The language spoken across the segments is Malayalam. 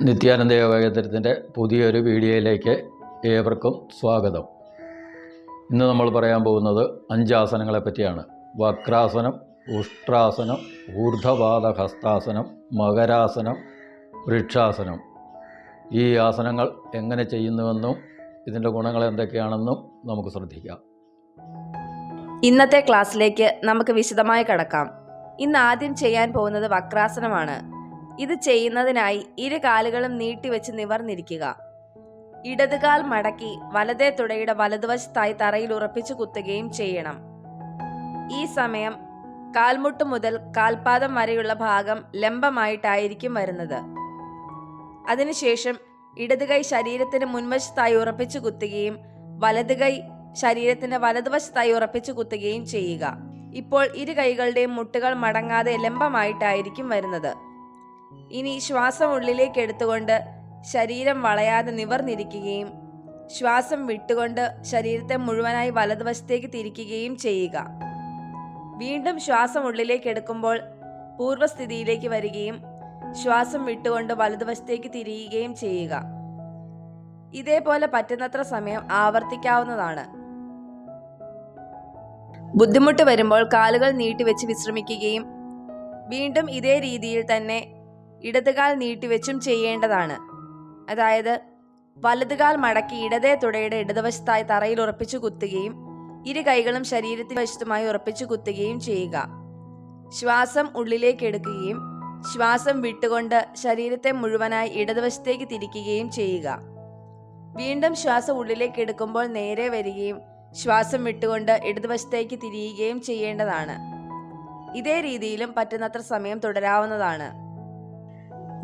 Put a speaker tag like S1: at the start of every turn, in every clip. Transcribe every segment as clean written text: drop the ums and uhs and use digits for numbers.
S1: നിത്യാനന്ദ യോഗ കേന്ദ്രത്തിൻ്റെ പുതിയൊരു വീഡിയോയിലേക്ക് ഏവർക്കും സ്വാഗതം. ഇന്ന് നമ്മൾ പറയാൻ പോകുന്നത് 5 ആസനങ്ങളെ പറ്റിയാണ്. വക്രാസനം, ഉഷ്ട്രാസനം, ഊർധ്വപാദ ഹസ്താസനം, മകരാസനം, വൃക്ഷാസനം. ഈ ആസനങ്ങൾ എങ്ങനെ ചെയ്യുന്നുവെന്നും ഇതിൻ്റെ ഗുണങ്ങൾ എന്തൊക്കെയാണെന്നും നമുക്ക് ശ്രദ്ധിക്കാം.
S2: ഇന്നത്തെ ക്ലാസ്സിലേക്ക് നമുക്ക് വിശദമായി കടക്കാം. ഇന്ന് ആദ്യം ചെയ്യാൻ പോകുന്നത് വക്രാസനമാണ്. ഇത് ചെയ്യുന്നതിനായി ഇരു കാലുകളും നീട്ടിവെച്ച് നിവർന്നിരിക്കുക. ഇടതുകാൽ മടക്കി വലതേ തുടയുടെ വലതുവശത്തായി തറയിൽ ഉറപ്പിച്ചു കുത്തുകയും ചെയ്യണം. ഈ സമയം കാൽമുട്ട് മുതൽ കാൽപാദം വരെയുള്ള ഭാഗം ലംബമായിട്ടായിരിക്കും വരുന്നത്. അതിനുശേഷം ഇടതുകൈ ശരീരത്തിന് മുൻവശത്തായി ഉറപ്പിച്ചു കുത്തുകയും വലതുകൈ ശരീരത്തിന്റെ വലതുവശത്തായി ഉറപ്പിച്ചു കുത്തുകയും ചെയ്യുക. ഇപ്പോൾ ഇരു കൈകളുടെയും മുട്ടുകൾ മടങ്ങാതെ ലംബമായിട്ടായിരിക്കും വരുന്നത്. ഇനി ശ്വാസം ഉള്ളിലേക്ക് എടുത്തുകൊണ്ട് ശരീരം വളയാതെ നിവർന്നിരിക്കുകയും ശ്വാസം വിട്ടുകൊണ്ട് ശരീരത്തെ മുഴുവനായി വലതുവശത്തേക്ക് തിരിക്കുകയും ചെയ്യുക. വീണ്ടും ശ്വാസം ഉള്ളിലേക്ക് എടുക്കുമ്പോൾ പൂർവ്വസ്ഥിതിയിലേക്ക് വരികയും ശ്വാസം വിട്ടുകൊണ്ട് വലതുവശത്തേക്ക് തിരിയുകയും ചെയ്യുക. ഇതേപോലെ പറ്റുന്നത്ര സമയം ആവർത്തിക്കാവുന്നതാണ്. ബുദ്ധിമുട്ട് വരുമ്പോൾ കാലുകൾ നീട്ടിവെച്ച് വിശ്രമിക്കുകയും വീണ്ടും ഇതേ രീതിയിൽ തന്നെ ഇടതുകാൽ നീട്ടിവെച്ചും ചെയ്യേണ്ടതാണ്. അതായത് വലതുകാൽ മടക്കി ഇടതേ തുടയുടെ ഇടതുവശത്തായി തറയിൽ ഉറപ്പിച്ചു കുത്തുകയും ഇരു കൈകളും ശരീരത്തിന് വശത്തുമായി ഉറപ്പിച്ചു കുത്തുകയും ചെയ്യുക. ശ്വാസം ഉള്ളിലേക്ക് എടുക്കുകയും ശ്വാസം വിട്ടുകൊണ്ട് ശരീരത്തെ മുഴുവനായി ഇടതുവശത്തേക്ക് തിരിക്കുകയും ചെയ്യുക. വീണ്ടും ശ്വാസം ഉള്ളിലേക്ക് എടുക്കുമ്പോൾ നേരെ വരികയും ശ്വാസം വിട്ടുകൊണ്ട് ഇടതുവശത്തേക്ക് തിരിയുകയും ചെയ്യേണ്ടതാണ്. ഇതേ രീതിയിലും പറ്റുന്നത്ര സമയം തുടരാവുന്നതാണ്.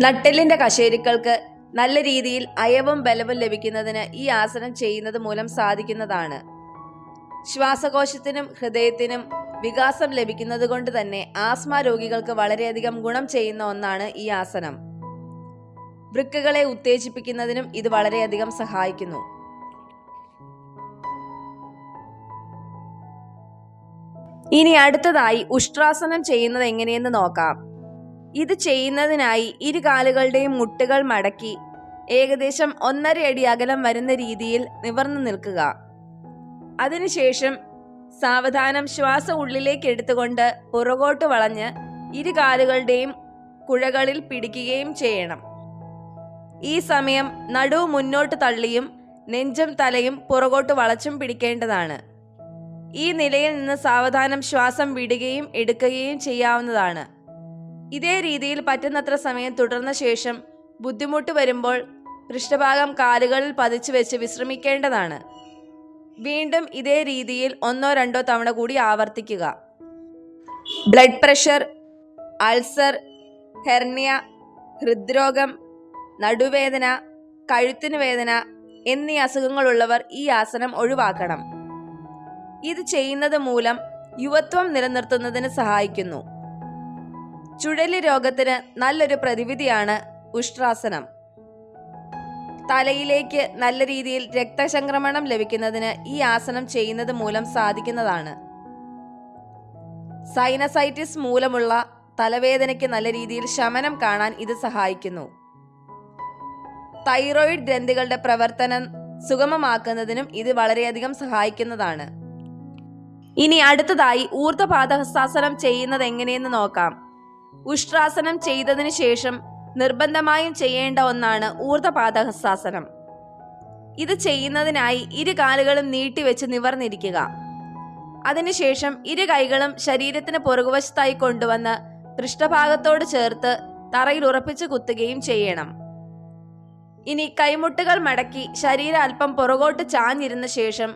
S2: നട്ടെല്ലിന്റെ കശേരുക്കൾക്ക് നല്ല രീതിയിൽ അയവും ബലവും ലഭിക്കുന്നതിന് ഈ ആസനം ചെയ്യുന്നത് മൂലം സാധിക്കുന്നതാണ്. ശ്വാസകോശത്തിനും ഹൃദയത്തിനും വികാസം ലഭിക്കുന്നത് കൊണ്ട് തന്നെ ആസ്മ രോഗികൾക്ക് വളരെയധികം ഗുണം ചെയ്യുന്ന ഒന്നാണ് ഈ ആസനം. വൃക്കകളെ ഉത്തേജിപ്പിക്കുന്നതിനും ഇത് വളരെയധികം സഹായിക്കുന്നു. ഇനി അടുത്തതായി ഉഷ്ട്രാസനം ചെയ്യുന്നത് എങ്ങനെയെന്ന് നോക്കാം. ഇത് ചെയ്യുന്നതിനായി ഇരു കാലുകളുടെയും മുട്ടുകൾ മടക്കി ഏകദേശം 1.5 അടി അകലം വരുന്ന രീതിയിൽ നിവർന്നു നിൽക്കുക. അതിനുശേഷം സാവധാനം ശ്വാസം ഉള്ളിലേക്ക് എടുത്തുകൊണ്ട് പുറകോട്ട് വളഞ്ഞ് ഇരു കാലുകളുടെയും കുഴകളിൽ പിടിക്കുകയും ചെയ്യണം. ഈ സമയം നടുവ് മുന്നോട്ട് തള്ളിയും നെഞ്ചും തലയും പുറകോട്ട് വളച്ചും പിടിക്കേണ്ടതാണ്. ഈ നിലയിൽ നിന്ന് സാവധാനം ശ്വാസം വിടുകയും എടുക്കുകയും ചെയ്യാവുന്നതാണ്. ഇതേ രീതിയിൽ പറ്റുന്നത്ര സമയം തുടർന്ന ശേഷം ബുദ്ധിമുട്ട് വരുമ്പോൾ പൃഷ്ഠഭാഗം കാലുകളിൽ പതിച്ചു വെച്ച് വിശ്രമിക്കേണ്ടതാണ്. വീണ്ടും ഇതേ രീതിയിൽ 1-2 തവണ കൂടി ആവർത്തിക്കുക. ബ്ലഡ് പ്രഷർ, അൾസർ, ഹെർണിയ, ഹൃദ്രോഗം, നടുവേദന, കഴുത്തിന് വേദന എന്നീ അസുഖങ്ങളുള്ളവർ ഈ ആസനം ഒഴിവാക്കണം. ഇത് ചെയ്യുന്നത് മൂലം യുവത്വം നിലനിർത്തുന്നതിന് സഹായിക്കുന്നു. ചുഴലി രോഗത്തിന് നല്ലൊരു പ്രതിവിധിയാണ് ഉഷ്ട്രാസനം. തലയിലേക്ക് നല്ല രീതിയിൽ രക്തചംക്രമണം ലഭിക്കുന്നതിന് ഈ ആസനം ചെയ്യുന്നത് മൂലം സാധിക്കുന്നതാണ്. സൈനസൈറ്റിസ് മൂലമുള്ള തലവേദനയ്ക്ക് നല്ല രീതിയിൽ ശമനം കാണാൻ ഇത് സഹായിക്കുന്നു. തൈറോയിഡ് ഗ്രന്ഥികളുടെ പ്രവർത്തനം സുഗമമാക്കുന്നതിനും ഇത് വളരെയധികം സഹായിക്കുന്നതാണ്. ഇനി അടുത്തതായി ഊർധ്വപാദഹസ്താസനം ചെയ്യുന്നത് എങ്ങനെയെന്ന് നോക്കാം. ഉഷ്ട്രാസനം ചെയ്തതിനു ശേഷം നിർബന്ധമായും ചെയ്യേണ്ട ഒന്നാണ് ഊർധ്വപാദഹസ്താസനം. ഇത് ചെയ്യുന്നതിനായി ഇരു കാലുകളും നീട്ടിവെച്ച് നിവർന്നിരിക്കുക. അതിനുശേഷം ഇരു കൈകളും ശരീരത്തിന് പുറകുവശത്തായി കൊണ്ടുവന്ന് പൃഷ്ഠഭാഗത്തോട് ചേർത്ത് തറയിൽ ഉറപ്പിച്ച് കുത്തുകയും ചെയ്യണം. ഇനി കൈമുട്ടുകൾ മടക്കി ശരീരം അല്പം പുറകോട്ട് ചാഞ്ഞിരുന്ന ശേഷം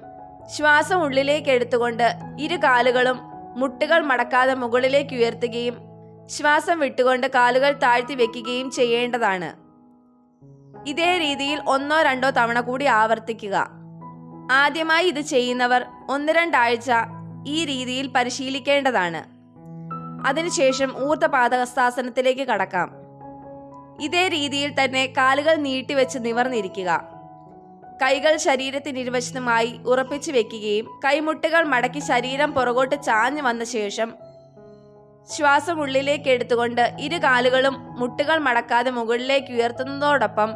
S2: ശ്വാസം ഉള്ളിലേക്ക് എടുത്തുകൊണ്ട് ഇരു കാലുകളും മുട്ടുകൾ മടക്കാതെ മുകളിലേക്ക് ഉയർത്തുകയും ശ്വാസം വിട്ടുകൊണ്ട് കാലുകൾ താഴ്ത്തി വെക്കുകയും ചെയ്യേണ്ടതാണ്. ഇതേ രീതിയിൽ 1-2 തവണ കൂടി ആവർത്തിക്കുക. ആദ്യമായി ഇത് ചെയ്യുന്നവർ 1-2 ആഴ്ച ഈ രീതിയിൽ പരിശീലിക്കേണ്ടതാണ്. അതിനുശേഷം ഊർധ്വപാദഹസ്താസനത്തിലേക്ക് കടക്കാം. ഇതേ രീതിയിൽ തന്നെ കാലുകൾ നീട്ടിവെച്ച് നിവർന്നിരിക്കുക. കൈകൾ ശരീരത്തിനിരുവശത്തുമായി ഉറപ്പിച്ചു വെക്കുകയും കൈമുട്ടുകൾ മടക്കി ശരീരം പുറകോട്ട് ചാഞ്ഞു വന്ന ശേഷം ശ്വാസം ഉള്ളിലേക്ക് എടുത്തുകൊണ്ട് ഇരു കാലുകളും മുട്ടുകൾ മടക്കാതെ മുകളിലേക്ക് ഉയർത്തുന്നതോടൊപ്പം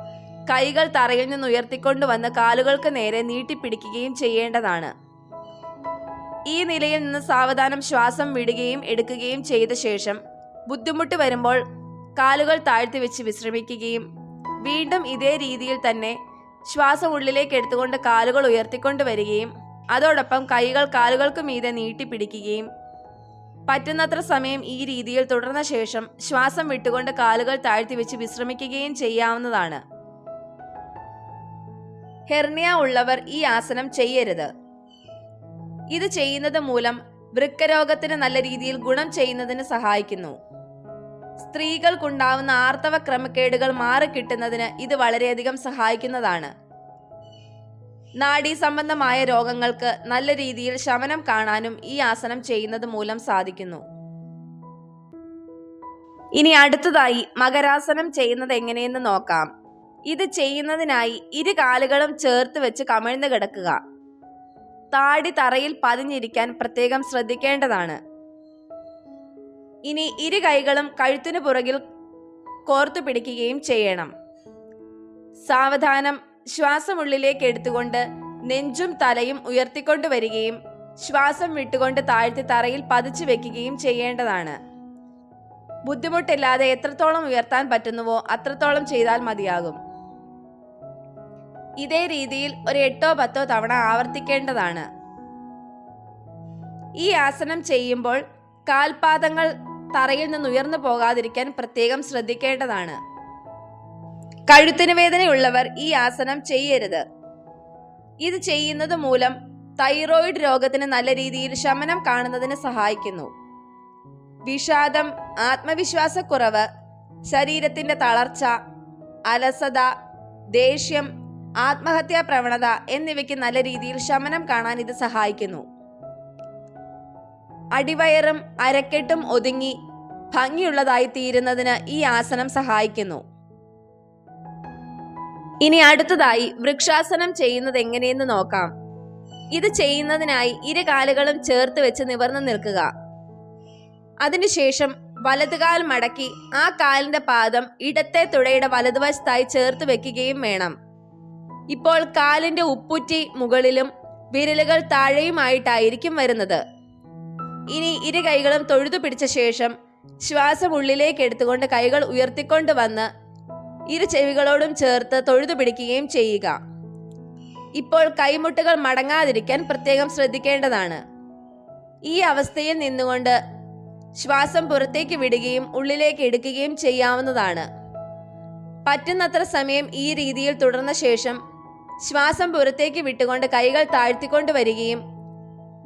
S2: കൈകൾ തറയിൽ നിന്ന് ഉയർത്തിക്കൊണ്ടുവന്ന് കാലുകൾക്ക് നേരെ നീട്ടിപ്പിടിക്കുകയും ചെയ്യേണ്ടതാണ്. ഈ നിലയിൽ നിന്ന് സാവധാനം ശ്വാസം വിടുകയും എടുക്കുകയും ചെയ്ത ശേഷം ബുദ്ധിമുട്ട് വരുമ്പോൾ കാലുകൾ താഴ്ത്തി വെച്ച് വിശ്രമിക്കുകയും വീണ്ടും ഇതേ രീതിയിൽ തന്നെ ശ്വാസം ഉള്ളിലേക്ക് എടുത്തുകൊണ്ട് കാലുകൾ ഉയർത്തിക്കൊണ്ട് വരികയും അതോടൊപ്പം കൈകൾ കാലുകൾക്ക് മീതെ നീട്ടിപ്പിടിക്കുകയും പറ്റുന്നത്ര സമയം ഈ രീതിയിൽ തുടർന്ന ശേഷം ശ്വാസം വിട്ടുകൊണ്ട് കാലുകൾ താഴ്ത്തി വെച്ച് വിശ്രമിക്കുകയും ചെയ്യാവുന്നതാണ്. ഹെർണിയ ഉള്ളവർ ഈ ആസനം ചെയ്യരുത്. ഇത് ചെയ്യുന്നത് മൂലം വൃക്കരോഗത്തിന് നല്ല രീതിയിൽ ഗുണം ചെയ്യുന്നതിന് സഹായിക്കുന്നു. സ്ത്രീകൾക്കുണ്ടാവുന്ന ആർത്തവ ക്രമക്കേടുകൾ മാറിക്കിട്ടുന്നതിന് ഇത് വളരെയധികം സഹായിക്കുന്നതാണ്. നാഡീ സംബന്ധമായ രോഗങ്ങൾക്ക് നല്ല രീതിയിൽ ശമനം കാണാനും ഈ ആസനം ചെയ്യുന്നത് മൂലം സാധിക്കുന്നു. ഇനി അടുത്തതായി മകരാസനം ചെയ്യുന്നത് എങ്ങനെയെന്ന് നോക്കാം. ഇത് ചെയ്യുന്നതിനായി ഇരു കാലുകളും ചേർത്ത് വെച്ച് കമിഴ്ന്ന് കിടക്കുക. താടി തറയിൽ പതിഞ്ഞിരിക്കാൻ പ്രത്യേകം ശ്രദ്ധിക്കേണ്ടതാണ്. ഇനി ഇരു കൈകളും കഴുത്തിനു പുറകിൽ കോർത്തു പിടിക്കുകയും ചെയ്യണം. സാവധാനം ശ്വാസം ഉള്ളിലേക്ക് എടുത്തുകൊണ്ട് നെഞ്ചും തലയും ഉയർത്തിക്കൊണ്ടു വരികയും ശ്വാസം വിട്ടുകൊണ്ട് താഴ്ത്തി തറയിൽ പതിച്ചു വെക്കുകയും ചെയ്യേണ്ടതാണ്. ബുദ്ധിമുട്ടില്ലാതെ എത്രത്തോളം ഉയർത്താൻ പറ്റുന്നുവോ അത്രത്തോളം ചെയ്താൽ മതിയാകും. ഇതേ രീതിയിൽ ഒരു 8-10 തവണ ആവർത്തിക്കേണ്ടതാണ്. ഈ ആസനം ചെയ്യുമ്പോൾ കാൽപാദങ്ങൾ തറയിൽ നിന്ന് ഉയർന്നു പോകാതിരിക്കാൻ പ്രത്യേകം ശ്രദ്ധിക്കേണ്ടതാണ്. കഴുത്തിന് വേദനയുള്ളവർ ഈ ആസനം ചെയ്യരുത്. ഇത് ചെയ്യുന്നത് മൂലം തൈറോയിഡ് രോഗത്തിന് നല്ല രീതിയിൽ ശമനം കാണുന്നതിന് സഹായിക്കുന്നു. വിഷാദം, ആത്മവിശ്വാസക്കുറവ്, ശരീരത്തിന്റെ തളർച്ച, അലസത, ദേഷ്യം, ആത്മഹത്യാ പ്രവണത എന്നിവയ്ക്ക് നല്ല രീതിയിൽ ശമനം കാണാൻ ഇത് സഹായിക്കുന്നു. അടിവയറും അരക്കെട്ടും ഒതുങ്ങി ഭംഗിയുള്ളതായി തീരുന്നതിന് ഈ ആസനം സഹായിക്കുന്നു. ഇനി അടുത്തതായി വൃക്ഷാസനം ചെയ്യുന്നത് എങ്ങനെയെന്ന് നോക്കാം. ഇത് ചെയ്യുന്നതിനായി ഇരു കാലുകളും ചേർത്ത് വെച്ച് നിവർന്നു നിൽക്കുക. അതിനുശേഷം വലതുകാൽ മടക്കി ആ കാലിന്റെ പാദം ഇടത്തെ തുടയുടെ വലതുവശത്തായി ചേർത്ത് വെക്കുകയും വേണം. ഇപ്പോൾ കാലിന്റെ ഉപ്പുറ്റി മുകളിലും വിരലുകൾ താഴെയുമായിട്ടായിരിക്കും വരുന്നത്. ഇനി ഇരു കൈകളും തൊഴുതു പിടിച്ച ശേഷം ശ്വാസം ഉള്ളിലേക്ക് എടുത്തുകൊണ്ട് കൈകൾ ഉയർത്തിക്കൊണ്ട് വന്ന് ഇരു ചെവികളോടും ചേർത്ത് തൊഴുതു പിടിക്കുകയും ചെയ്യുക. ഇപ്പോൾ കൈമുട്ടുകൾ മടങ്ങാതിരിക്കാൻ പ്രത്യേകം ശ്രദ്ധിക്കേണ്ടതാണ്. ഈ അവസ്ഥയിൽ നിന്നുകൊണ്ട് ശ്വാസം പുറത്തേക്ക് വിടുകയും ഉള്ളിലേക്ക് എടുക്കുകയും ചെയ്യാവുന്നതാണ്. പറ്റുന്നത്ര സമയം ഈ രീതിയിൽ തുടർന്ന ശേഷം ശ്വാസം പുറത്തേക്ക് വിട്ടുകൊണ്ട് കൈകൾ താഴ്ത്തിക്കൊണ്ട് വരികയും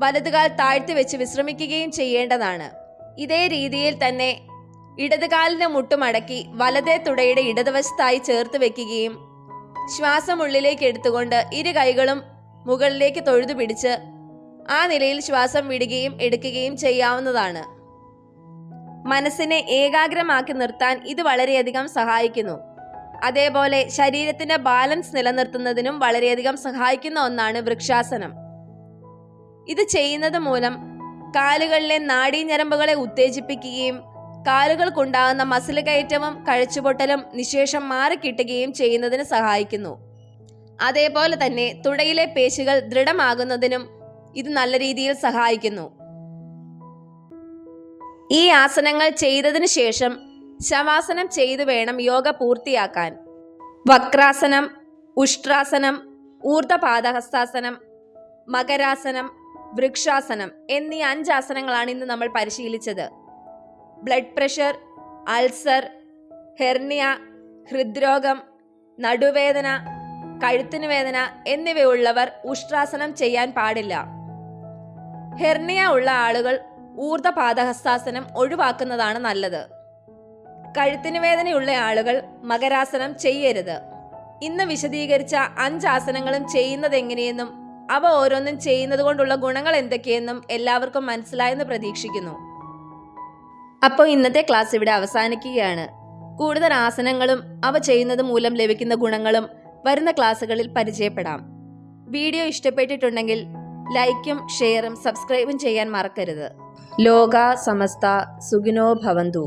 S2: വലതുകാൽ താഴ്ത്തി വെച്ച് വിശ്രമിക്കുകയും ചെയ്യേണ്ടതാണ്. ഇതേ രീതിയിൽ തന്നെ ഇടതുകാലിന്റെ മുട്ടുമടക്കി വലതേ തുടയുടെ ഇടതുവശത്തായി ചേർത്ത് വെക്കുകയും ശ്വാസം ഉള്ളിലേക്ക് എടുത്തുകൊണ്ട് ഇരു കൈകളും മുകളിലേക്ക് തൊഴുതു പിടിച്ച് ആ നിലയിൽ ശ്വാസം വിടുകയും എടുക്കുകയും ചെയ്യാവുന്നതാണ്. മനസ്സിനെ ഏകാഗ്രമാക്കി നിർത്താൻ ഇത് വളരെയധികം സഹായിക്കുന്നു. അതേപോലെ ശരീരത്തിന്റെ ബാലൻസ് നിലനിർത്തുന്നതിനും വളരെയധികം സഹായിക്കുന്ന ഒന്നാണ് വൃക്ഷാസനം. ഇത് ചെയ്യുന്നത് മൂലം കാലുകളിലെ നാഡീഞരമ്പുകളെ ഉത്തേജിപ്പിക്കുകയും കാലുകൾക്കുണ്ടാകുന്ന മസിൽ കയറ്റവും കഴച്ചുപൊട്ടലും നിശേഷം മാറിക്കിട്ടുകയും ചെയ്യുന്നതിന് സഹായിക്കുന്നു. അതേപോലെ തന്നെ തുടയിലെ പേശികൾ ദൃഢമാകുന്നതിനും ഇത് നല്ല രീതിയിൽ സഹായിക്കുന്നു. ഈ ആസനങ്ങൾ ചെയ്തതിനു ശേഷം ശവാസനം ചെയ്തു വേണം യോഗ പൂർത്തിയാക്കാൻ. വക്രാസനം, ഉഷ്ട്രാസനം, ഊർധ്വപാദഹസ്താസനം, മകരാസനം, വൃക്ഷാസനം എന്നീ 5 ആസനങ്ങളാണ് ഇന്ന് നമ്മൾ പരിശീലിച്ചത്. ബ്ലഡ് പ്രഷർ, അൾസർ, ഹെർണിയ, ഹൃദ്രോഗം, നടുവേദന, കഴുത്തിന് വേദന എന്നിവയുള്ളവർ ഉഷ്ട്രാസനം ചെയ്യാൻ പാടില്ല. ഹെർണിയ ഉള്ള ആളുകൾ ഊർധ്വപാദഹസ്താസനം ഒഴിവാക്കുന്നതാണ് നല്ലത്. കഴുത്തിന് വേദനയുള്ള ആളുകൾ മകരാസനം ചെയ്യരുത്. ഇന്ന് വിശദീകരിച്ച 5 ആസനങ്ങളും ചെയ്യുന്നത് എങ്ങനെയെന്നും അവ ഓരോന്നും ചെയ്യുന്നത് കൊണ്ടുള്ള ഗുണങ്ങൾ എന്തൊക്കെയെന്നും എല്ലാവർക്കും മനസ്സിലായെന്ന് പ്രതീക്ഷിക്കുന്നു. അപ്പോൾ ഇന്നത്തെ ക്ലാസ് ഇവിടെ അവസാനിക്കുകയാണ്. കൂടുതൽ ആസനങ്ങളും അവ ചെയ്യുന്നത് മൂലം ലഭിക്കുന്ന ഗുണങ്ങളും വരുന്ന ക്ലാസ്സുകളിൽ പരിചയപ്പെടാം. വീഡിയോ ഇഷ്ടപ്പെട്ടിട്ടുണ്ടെങ്കിൽ ലൈക്കും ഷെയറും സബ്സ്ക്രൈബും ചെയ്യാൻ മറക്കരുത്. ലോക സമസ്ത സുഖിനോ ഭവന്തു.